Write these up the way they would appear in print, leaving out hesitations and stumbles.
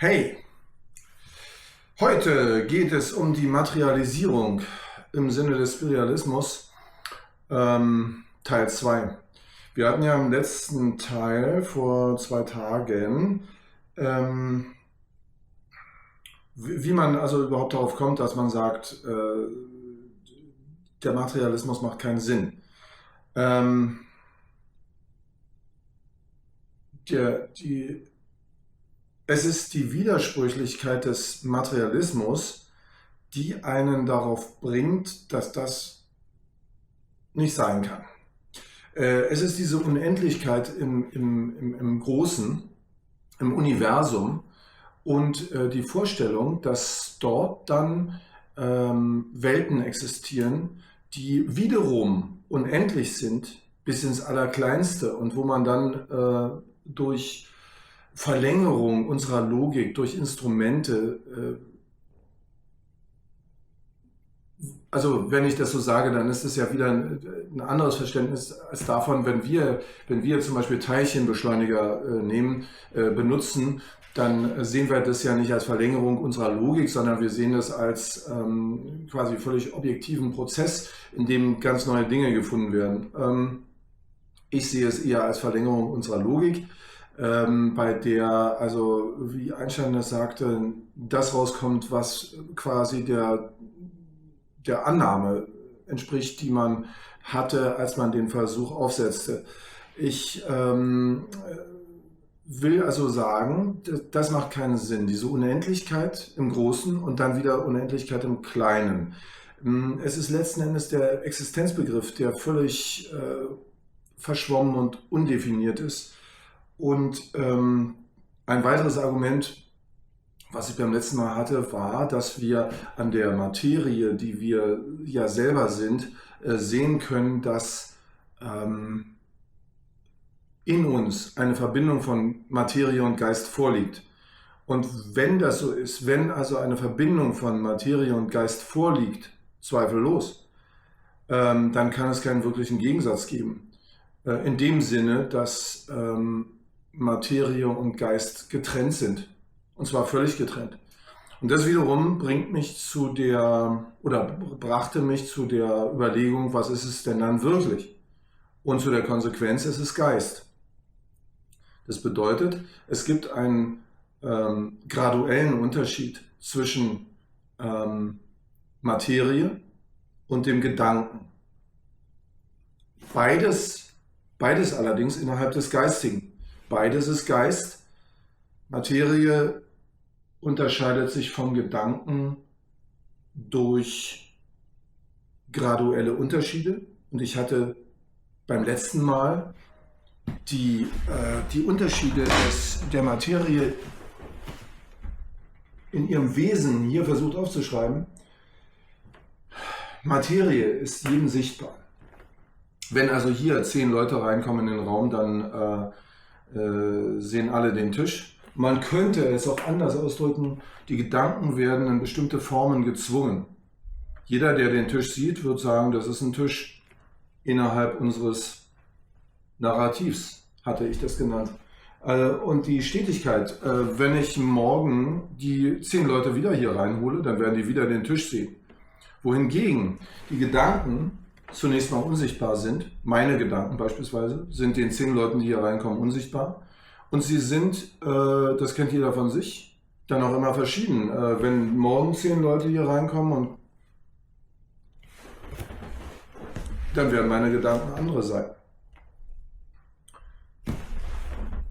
Hey, heute geht es um die Materialisierung im Sinne des Spiritualismus, Teil 2. Wir hatten ja im letzten Teil vor 2 Tagen, wie man also überhaupt darauf kommt, dass man sagt, der Materialismus macht keinen Sinn. Ähm, die Es ist die Widersprüchlichkeit des Materialismus, die einen darauf bringt, dass das nicht sein kann. Es ist diese Unendlichkeit im Großen, im Universum und die Vorstellung, dass dort dann Welten existieren, die wiederum unendlich sind bis ins Allerkleinste und wo man dann durch Verlängerung unserer Logik, durch Instrumente, also wenn ich das so sage, dann ist es ja wieder ein anderes Verständnis als davon, wenn wir zum Beispiel Teilchenbeschleuniger benutzen, dann sehen wir das ja nicht als Verlängerung unserer Logik, sondern wir sehen das als quasi völlig objektiven Prozess, in dem ganz neue Dinge gefunden werden. Ich sehe es eher als Verlängerung unserer Logik, bei der, also wie Einstein das sagte, das rauskommt, was quasi der Annahme entspricht, die man hatte, als man den Versuch aufsetzte. Ich will also sagen, das macht keinen Sinn. Diese Unendlichkeit im Großen und dann wieder Unendlichkeit im Kleinen. Es ist letzten Endes der Existenzbegriff, der völlig verschwommen und undefiniert ist. Und ein weiteres Argument, was ich beim letzten Mal hatte, war, dass wir an der Materie, die wir ja selber sind, sehen können, dass in uns eine Verbindung von Materie und Geist vorliegt. Und wenn das so ist, wenn also eine Verbindung von Materie und Geist vorliegt, zweifellos, dann kann es keinen wirklichen Gegensatz geben. In dem Sinne, dass Materie und Geist getrennt sind. Und zwar völlig getrennt. Und das wiederum brachte mich zu der Überlegung, was ist es denn dann wirklich? Und zu der Konsequenz, es ist Geist. Das bedeutet, es gibt einen graduellen Unterschied zwischen Materie und dem Gedanken. Beides allerdings innerhalb des Geistigen. Beides ist Geist. Materie unterscheidet sich vom Gedanken durch graduelle Unterschiede. Und ich hatte beim letzten Mal die Unterschiede der Materie in ihrem Wesen hier versucht aufzuschreiben. Materie ist jedem sichtbar. Wenn also hier 10 Leute reinkommen in den Raum, dann sehen alle den Tisch. Man könnte es auch anders ausdrücken, die Gedanken werden in bestimmte Formen gezwungen. Jeder, der den Tisch sieht, wird sagen, das ist ein Tisch innerhalb unseres Narrativs, hatte ich das genannt. Und die Stetigkeit, wenn ich morgen die 10 Leute wieder hier reinhole, dann werden die wieder den Tisch sehen. Wohingegen die Gedanken zunächst mal unsichtbar sind, meine Gedanken beispielsweise, sind den 10 Leuten, die hier reinkommen, unsichtbar. Und sie sind, das kennt jeder von sich, dann auch immer verschieden. Wenn morgen 10 Leute hier reinkommen, und dann werden meine Gedanken andere sein.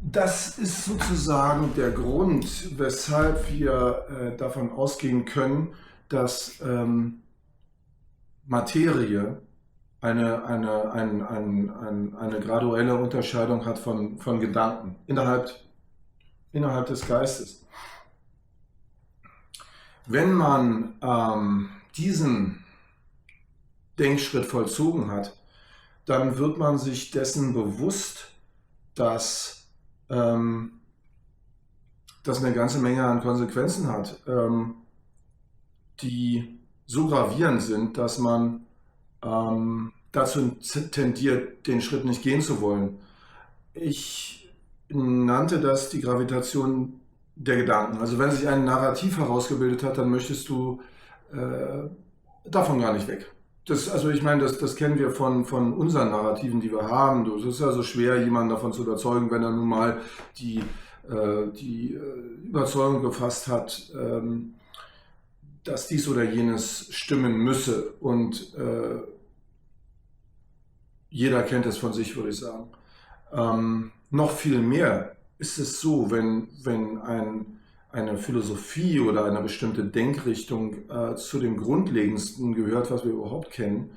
Das ist sozusagen der Grund, weshalb wir davon ausgehen können, dass Materie eine graduelle Unterscheidung hat von Gedanken innerhalb des Geistes. Wenn man diesen Denkschritt vollzogen hat, dann wird man sich dessen bewusst, dass das eine ganze Menge an Konsequenzen hat, die so gravierend sind, dass man dazu tendiert, den Schritt nicht gehen zu wollen. Ich nannte das die Gravitation der Gedanken. Also wenn sich ein Narrativ herausgebildet hat, dann möchtest du davon gar nicht weg. Also ich meine, das kennen wir von unseren Narrativen, die wir haben. Es ist ja so schwer, jemanden davon zu überzeugen, wenn er nun mal die Überzeugung gefasst hat, dass dies oder jenes stimmen müsse. Und jeder kennt es von sich, würde ich sagen. Noch viel mehr ist es so, wenn eine Philosophie oder eine bestimmte Denkrichtung zu dem Grundlegendsten gehört, was wir überhaupt kennen,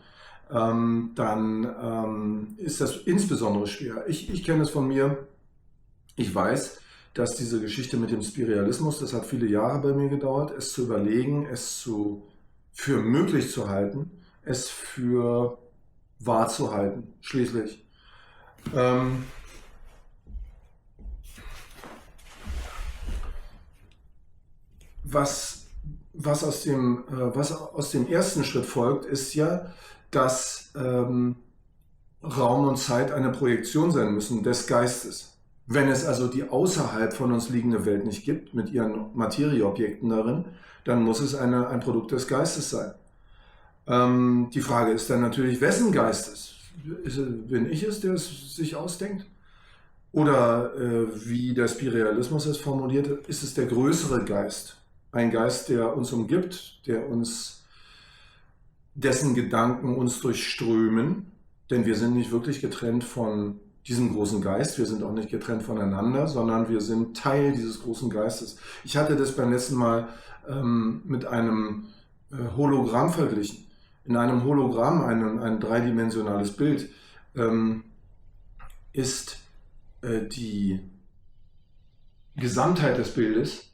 dann ist das insbesondere schwer. Ich kenne es von mir. Ich weiß, dass diese Geschichte mit dem Spiritualismus, das hat viele Jahre bei mir gedauert, es zu überlegen, für möglich zu halten, es für wahr zu halten, schließlich. Was aus dem ersten Schritt folgt, ist ja, dass Raum und Zeit eine Projektion sein müssen des Geistes. Wenn es also die außerhalb von uns liegende Welt nicht gibt, mit ihren Materieobjekten darin, dann muss es ein Produkt des Geistes sein. Die Frage ist dann natürlich, wessen Geistes? Bin ich es, der es sich ausdenkt? Oder wie der Spiritualismus es formuliert, ist es der größere Geist? Ein Geist, der uns umgibt, dessen Gedanken uns durchströmen, denn wir sind nicht wirklich getrennt von diesem großen Geist, wir sind auch nicht getrennt voneinander, sondern wir sind Teil dieses großen Geistes. Ich hatte das beim letzten Mal mit einem Hologramm verglichen. In einem Hologramm, ein dreidimensionales Bild, ist die Gesamtheit des Bildes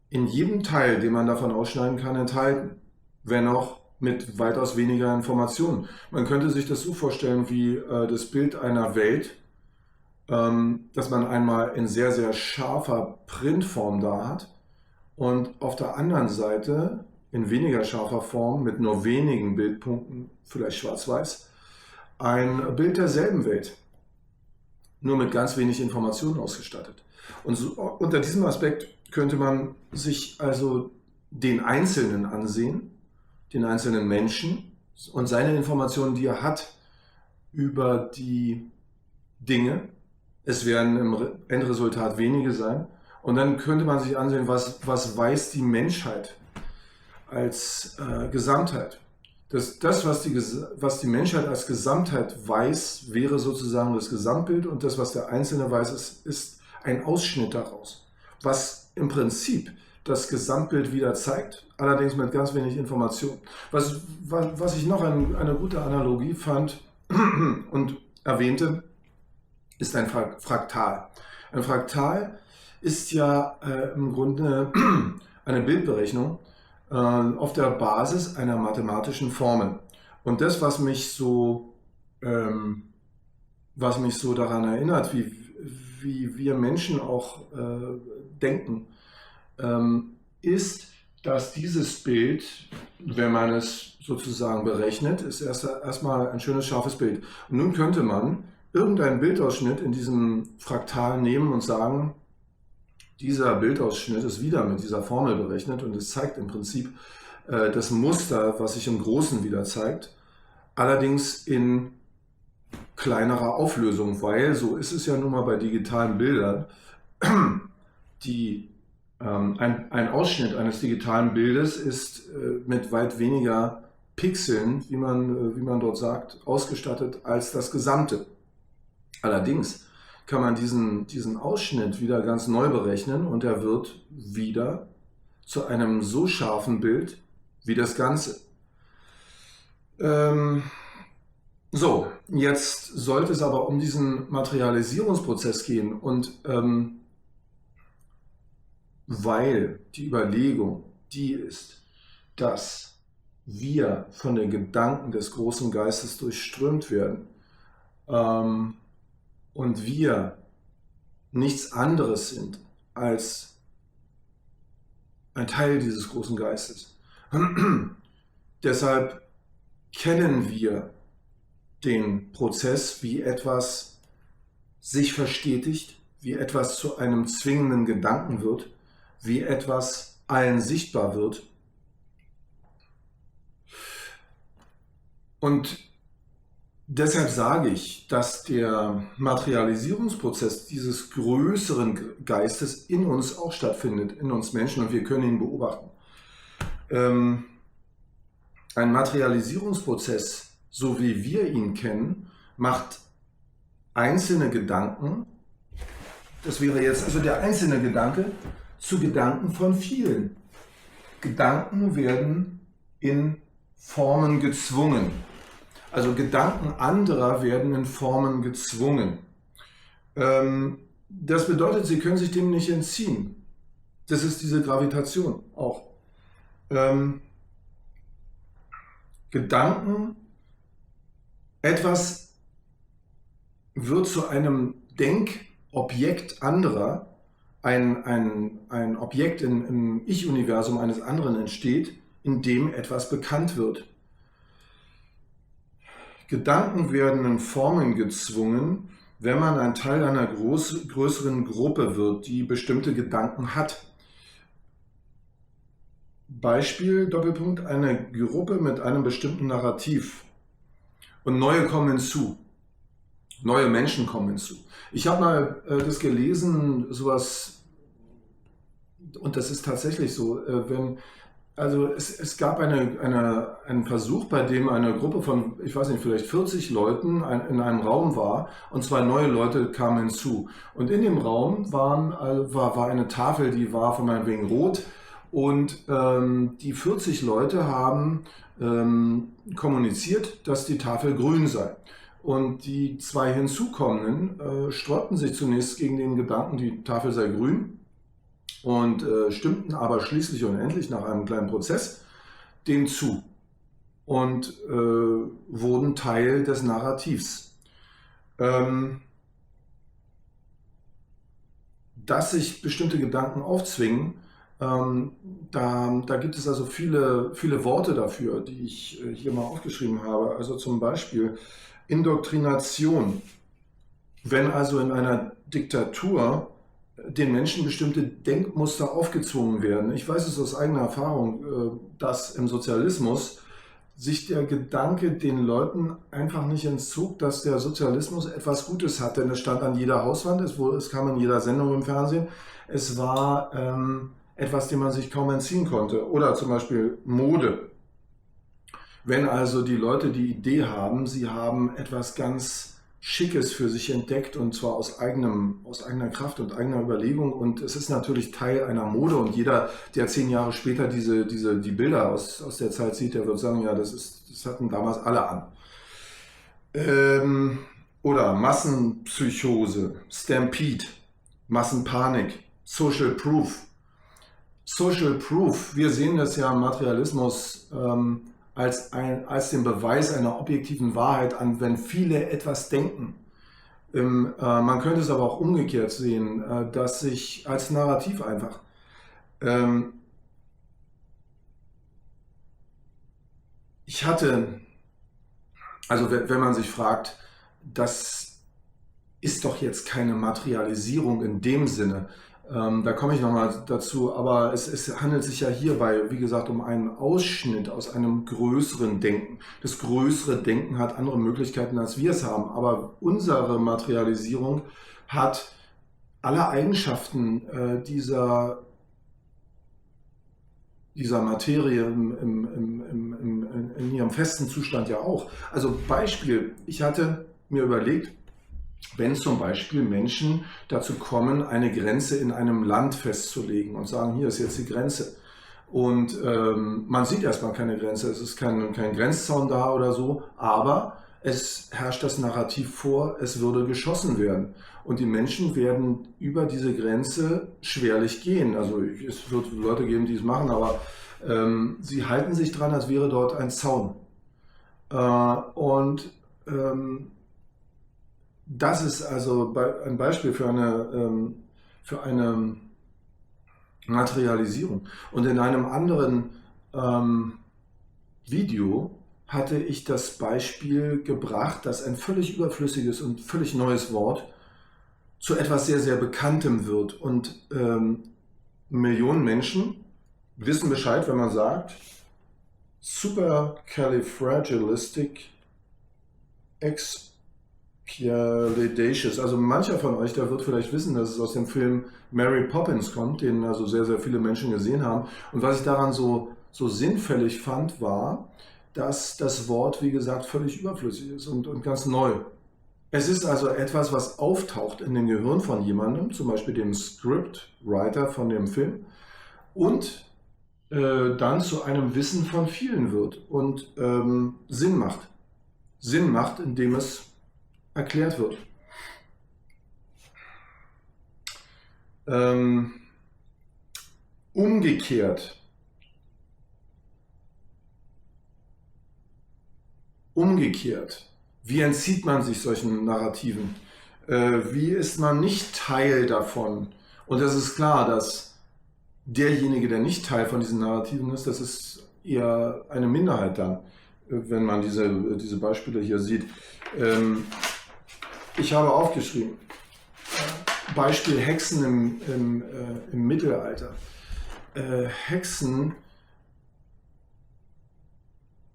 in jedem Teil, den man davon ausschneiden kann, enthalten, wenn auch mit weitaus weniger Informationen. Man könnte sich das so vorstellen wie das Bild einer Welt, das man einmal in sehr, sehr scharfer Printform da hat und auf der anderen Seite in weniger scharfer Form mit nur wenigen Bildpunkten, vielleicht schwarz-weiß, ein Bild derselben Welt, nur mit ganz wenig Informationen ausgestattet. Und so, unter diesem Aspekt könnte man sich also den Einzelnen ansehen, den einzelnen Menschen und seine Informationen, die er hat über die Dinge. Es werden im Endresultat wenige sein. Und dann könnte man sich ansehen, was weiß die Menschheit als Gesamtheit. Das, was die Menschheit als Gesamtheit weiß, wäre sozusagen das Gesamtbild, und das, was der Einzelne weiß, ist ein Ausschnitt daraus, was im Prinzip das Gesamtbild wieder zeigt, allerdings mit ganz wenig Information. Was ich noch eine gute Analogie fand und erwähnte, ist ein Fraktal. Ein Fraktal ist ja im Grunde eine Bildberechnung auf der Basis einer mathematischen Formel. Und das, was mich so daran erinnert, wie wir Menschen auch denken, ist, dass dieses Bild, wenn man es sozusagen berechnet, ist erstmal ein schönes, scharfes Bild. Und nun könnte man irgendeinen Bildausschnitt in diesem Fraktal nehmen und sagen, dieser Bildausschnitt ist wieder mit dieser Formel berechnet und es zeigt im Prinzip das Muster, was sich im Großen wieder zeigt, allerdings in kleinerer Auflösung, weil so ist es ja nun mal bei digitalen Bildern, ein Ausschnitt eines digitalen Bildes ist mit weit weniger Pixeln, wie man dort sagt, ausgestattet als das Gesamte. Allerdings kann man diesen Ausschnitt wieder ganz neu berechnen und er wird wieder zu einem so scharfen Bild wie das Ganze. So, jetzt sollte es aber um diesen Materialisierungsprozess gehen und weil die Überlegung die ist, dass wir von den Gedanken des großen Geistes durchströmt werden und wir nichts anderes sind als ein Teil dieses großen Geistes. Deshalb kennen wir den Prozess, wie etwas sich verstetigt, wie etwas zu einem zwingenden Gedanken wird, wie etwas allen sichtbar wird. Und deshalb sage ich, dass der Materialisierungsprozess dieses größeren Geistes in uns auch stattfindet, in uns Menschen, und wir können ihn beobachten. Ein Materialisierungsprozess, so wie wir ihn kennen, macht einzelne Gedanken, das wäre jetzt also der einzelne Gedanke, zu Gedanken von vielen. Gedanken werden in Formen gezwungen. Also Gedanken anderer werden in Formen gezwungen. Das bedeutet, sie können sich dem nicht entziehen. Das ist diese Gravitation auch. Gedanken, etwas wird zu einem Denkobjekt anderer, ein Objekt im Ich-Universum eines anderen entsteht, in dem etwas bekannt wird. Gedanken werden in Formen gezwungen, wenn man ein Teil einer größeren Gruppe wird, die bestimmte Gedanken hat. Beispiel, Doppelpunkt, eine Gruppe mit einem bestimmten Narrativ. Und neue kommen hinzu. Neue Menschen kommen hinzu. Ich habe mal das gelesen, sowas, und das ist tatsächlich so, es gab einen Versuch, bei dem eine Gruppe von, ich weiß nicht, vielleicht 40 Leuten in einem Raum war und 2 neue Leute kamen hinzu. Und in dem Raum war eine Tafel, die war von meinetwegen rot, und die 40 Leute haben kommuniziert, dass die Tafel grün sei. Und die 2 Hinzukommenden sträubten sich zunächst gegen den Gedanken, die Tafel sei grün, und stimmten aber schließlich und endlich nach einem kleinen Prozess dem zu und wurden Teil des Narrativs. Dass sich bestimmte Gedanken aufzwingen, da gibt es also viele Worte dafür, die ich hier mal aufgeschrieben habe. Also zum Beispiel Indoktrination. Wenn also in einer Diktatur den Menschen bestimmte Denkmuster aufgezwungen werden. Ich weiß es aus eigener Erfahrung, dass im Sozialismus sich der Gedanke den Leuten einfach nicht entzog, dass der Sozialismus etwas Gutes hat, denn es stand an jeder Hauswand, es kam in jeder Sendung im Fernsehen, es war etwas, dem man sich kaum entziehen konnte. Oder zum Beispiel Mode. Wenn also die Leute die Idee haben, sie haben etwas ganz Schickes für sich entdeckt, und zwar aus eigener Kraft und eigener Überlegung, und es ist natürlich Teil einer Mode, und jeder, der 10 Jahre später die Bilder aus der Zeit sieht, der wird sagen, ja, das hatten damals alle an. Oder Massenpsychose, Stampede, Massenpanik, Social Proof. Social Proof, wir sehen das ja im Materialismus als den Beweis einer objektiven Wahrheit an, wenn viele etwas denken. Man könnte es aber auch umgekehrt sehen, dass sich als Narrativ einfach also wenn man sich fragt, das ist doch jetzt keine Materialisierung in dem Sinne, da komme ich nochmal dazu, aber es handelt sich ja hierbei, wie gesagt, um einen Ausschnitt aus einem größeren Denken. Das größere Denken hat andere Möglichkeiten, als wir es haben, aber unsere Materialisierung hat alle Eigenschaften dieser Materie in ihrem festen Zustand ja auch. Also Beispiel, ich hatte mir überlegt, wenn zum Beispiel Menschen dazu kommen, eine Grenze in einem Land festzulegen und sagen, hier ist jetzt die Grenze. Und man sieht erstmal keine Grenze, es ist kein Grenzzaun da oder so, aber es herrscht das Narrativ vor, es würde geschossen werden. Und die Menschen werden über diese Grenze schwerlich gehen. Also es wird Leute geben, die es machen, aber sie halten sich dran, als wäre dort ein Zaun. Das ist also ein Beispiel für eine Materialisierung. Und in einem anderen Video hatte ich das Beispiel gebracht, dass ein völlig überflüssiges und völlig neues Wort zu etwas sehr, sehr Bekanntem wird. Und Millionen Menschen wissen Bescheid, wenn man sagt, supercalifragilistic expialidocious. Also mancher von euch, der wird vielleicht wissen, dass es aus dem Film Mary Poppins kommt, den also sehr, sehr viele Menschen gesehen haben. Und was ich daran so sinnfällig fand, war, dass das Wort, wie gesagt, völlig überflüssig ist und ganz neu. Es ist also etwas, was auftaucht in dem Gehirn von jemandem, zum Beispiel dem Scriptwriter von dem Film, und dann zu einem Wissen von vielen wird und Sinn macht. Sinn macht, indem es erklärt wird. Umgekehrt, wie entzieht man sich solchen Narrativen? Wie ist man nicht Teil davon? Und das ist klar, dass derjenige, der nicht Teil von diesen Narrativen ist, das ist eher eine Minderheit dann, wenn man diese Beispiele hier sieht. Ich habe aufgeschrieben, Beispiel Hexen im Mittelalter. Hexen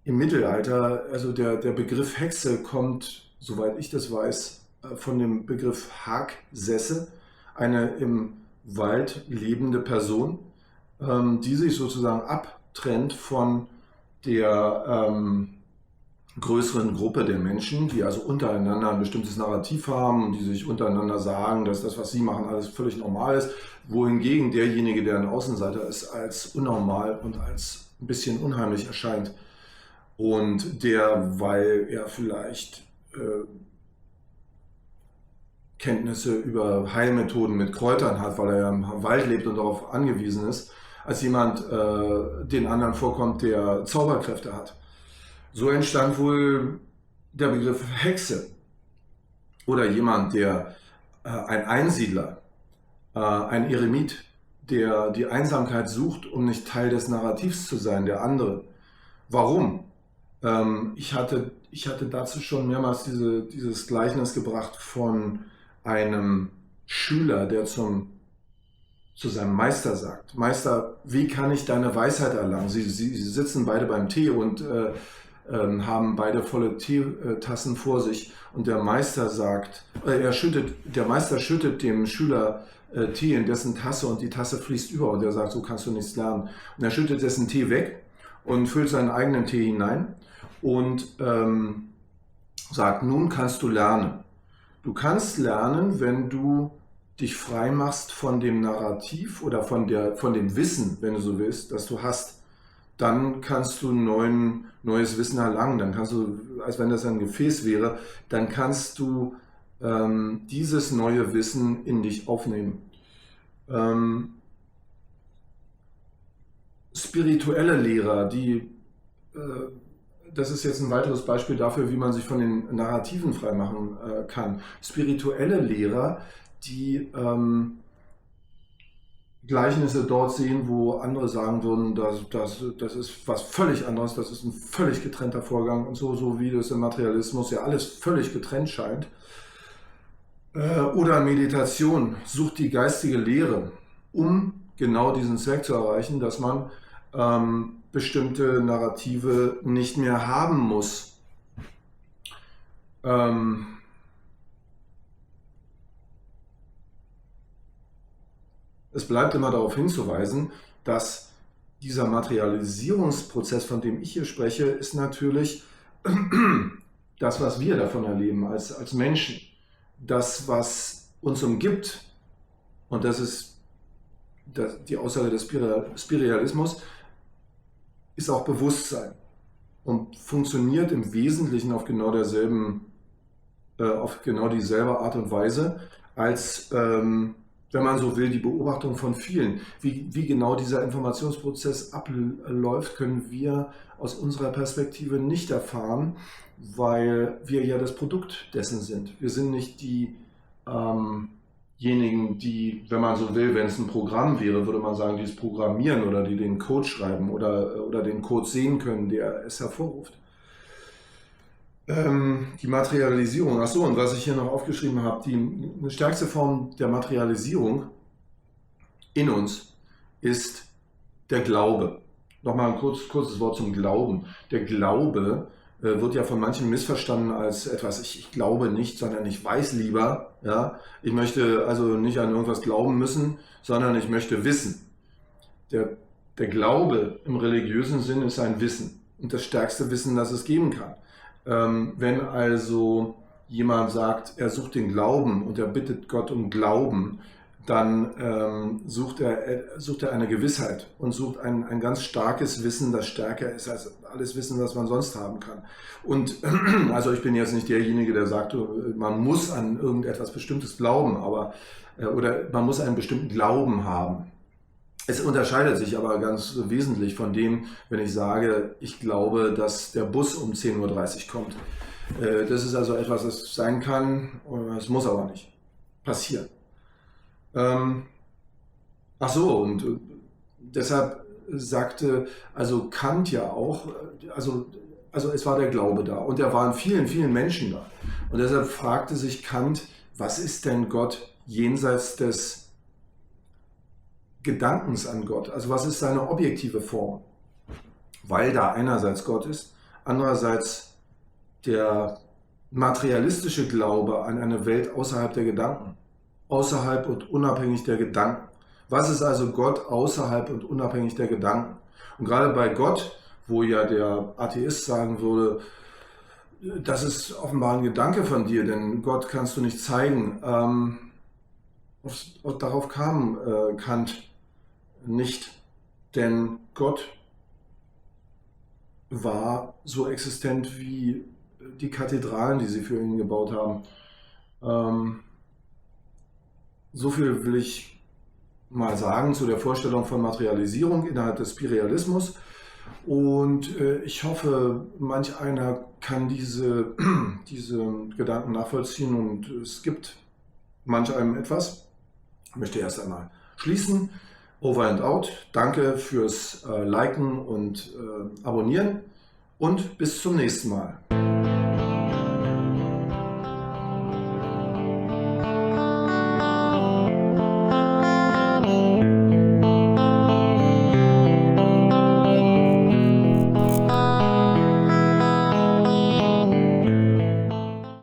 im Mittelalter, also der Begriff Hexe kommt, soweit ich das weiß, von dem Begriff Hagsesse, eine im Wald lebende Person, die sich sozusagen abtrennt von der größeren Gruppe der Menschen, die also untereinander ein bestimmtes Narrativ haben und die sich untereinander sagen, dass das, was sie machen, alles völlig normal ist, wohingegen derjenige, der ein Außenseiter ist, als unnormal und als ein bisschen unheimlich erscheint. Und der, weil er vielleicht Kenntnisse über Heilmethoden mit Kräutern hat, weil er ja im Wald lebt und darauf angewiesen ist, als jemand den anderen vorkommt, der Zauberkräfte hat. So entstand wohl der Begriff Hexe oder jemand, der ein Einsiedler, ein Eremit, der die Einsamkeit sucht, um nicht Teil des Narrativs zu sein, der andere. Warum? Ich hatte dazu schon mehrmals dieses Gleichnis gebracht von einem Schüler, der zu seinem Meister sagt: Meister, wie kann ich deine Weisheit erlangen? Sie sitzen beide beim Tee und haben beide volle Teetassen vor sich, und der Meister schüttet dem Schüler Tee in dessen Tasse und die Tasse fließt über, und er sagt: So kannst du nichts lernen. Und er schüttet dessen Tee weg und füllt seinen eigenen Tee hinein und sagt: Nun kannst du lernen. Du kannst lernen, wenn du dich frei machst von dem Narrativ oder von dem Wissen, wenn du so willst, das du hast. Dann kannst du neues Wissen erlangen. Dann kannst du, als wenn das ein Gefäß wäre, dann kannst du dieses neue Wissen in dich aufnehmen. Spirituelle Lehrer, das ist jetzt ein weiteres Beispiel dafür, wie man sich von den Narrativen freimachen kann. Spirituelle Lehrer, die Gleichnisse dort sehen, wo andere sagen würden, das ist was völlig anderes, das ist ein völlig getrennter Vorgang, und so wie das im Materialismus ja alles völlig getrennt scheint. Oder Meditation sucht die geistige Lehre, um genau diesen Zweck zu erreichen, dass man bestimmte Narrative nicht mehr haben muss. Es bleibt immer darauf hinzuweisen, dass dieser Materialisierungsprozess, von dem ich hier spreche, ist natürlich das, was wir davon erleben als Menschen. Das, was uns umgibt, und das ist die Aussage des Spiritualismus, ist auch Bewusstsein und funktioniert im Wesentlichen auf genau dieselbe Art und Weise als, wenn man so will, die Beobachtung von vielen. Wie genau dieser Informationsprozess abläuft, können wir aus unserer Perspektive nicht erfahren, weil wir ja das Produkt dessen sind. Wir sind nicht diejenigen, die, wenn man so will, wenn es ein Programm wäre, würde man sagen, die es programmieren oder die den Code schreiben oder den Code sehen können, der es hervorruft. Die Materialisierung, achso, und was ich hier noch aufgeschrieben habe, eine stärkste Form der Materialisierung in uns ist der Glaube. Nochmal ein kurzes Wort zum Glauben. Der Glaube wird ja von manchen missverstanden als etwas, ich glaube nicht, sondern ich weiß lieber. Ja? Ich möchte also nicht an irgendwas glauben müssen, sondern ich möchte wissen. Der Glaube im religiösen Sinn ist ein Wissen und das stärkste Wissen, das es geben kann. Wenn also jemand sagt, er sucht den Glauben und er bittet Gott um Glauben, dann sucht er eine Gewissheit und sucht ein ganz starkes Wissen, das stärker ist als alles Wissen, das man sonst haben kann. Und also ich bin jetzt nicht derjenige, der sagt, man muss an irgendetwas Bestimmtes glauben, oder man muss einen bestimmten Glauben haben. Es unterscheidet sich aber ganz wesentlich von dem, wenn ich sage, ich glaube, dass der Bus um 10:30 Uhr kommt. Das ist also etwas, das sein kann, es muss aber nicht passieren. Ach so, und deshalb sagte also Kant ja auch, also es war der Glaube da und er waren vielen, vielen Menschen da. Und deshalb fragte sich Kant, was ist denn Gott jenseits des Gedankens an Gott? Also was ist seine objektive Form? Weil da einerseits Gott ist, andererseits der materialistische Glaube an eine Welt außerhalb der Gedanken, außerhalb und unabhängig der Gedanken. Was ist also Gott außerhalb und unabhängig der Gedanken? Und gerade bei Gott, wo ja der Atheist sagen würde, das ist offenbar ein Gedanke von dir, denn Gott kannst du nicht zeigen. Darauf kam Kant nicht, denn Gott war so existent wie die Kathedralen, die sie für ihn gebaut haben. So viel will ich mal sagen zu der Vorstellung von Materialisierung innerhalb des Spiritualismus. Und ich hoffe, manch einer kann diese Gedanken nachvollziehen und es gibt manch einem etwas. Ich möchte erst einmal schließen. Over and out. Danke fürs Liken und Abonnieren und bis zum nächsten Mal.